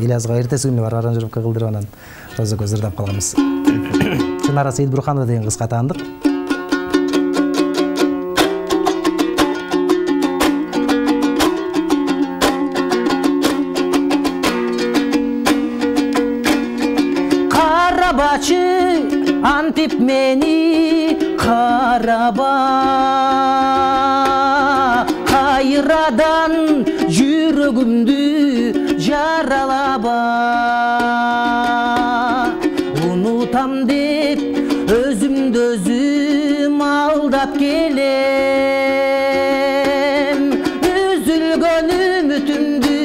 Ильязга эртеси күнү бар аранжировка кылдырып анан Роза көз ырдап калганбыз. Чынара Сейитбурханова деген кызга таандык. Антип мени караба, кайрадан жүрөгүмдү жаралаба. Унутам деп өзүмдү өзүм алдап келем. Үзүлгөн үмүтүмдү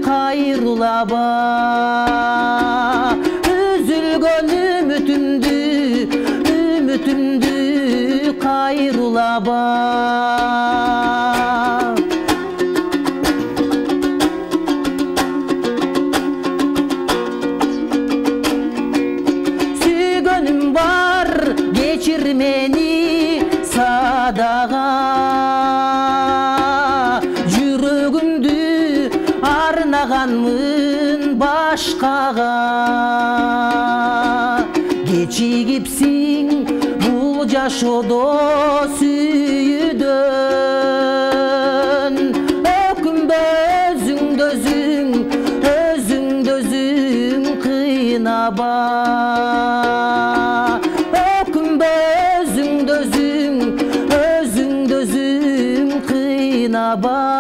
кайрылаба. Ümitümdü kayrılaba. Sügönüm var geçir meni sadağa. Жүрөгүмдү арнаганмын башкага. Geçigipsin bu жашоодо сүйүүдөн. Өкүнбө өзүңдө өзүң кыйнаба. Өкүнбө өзүңдө өзүң кыйнаба.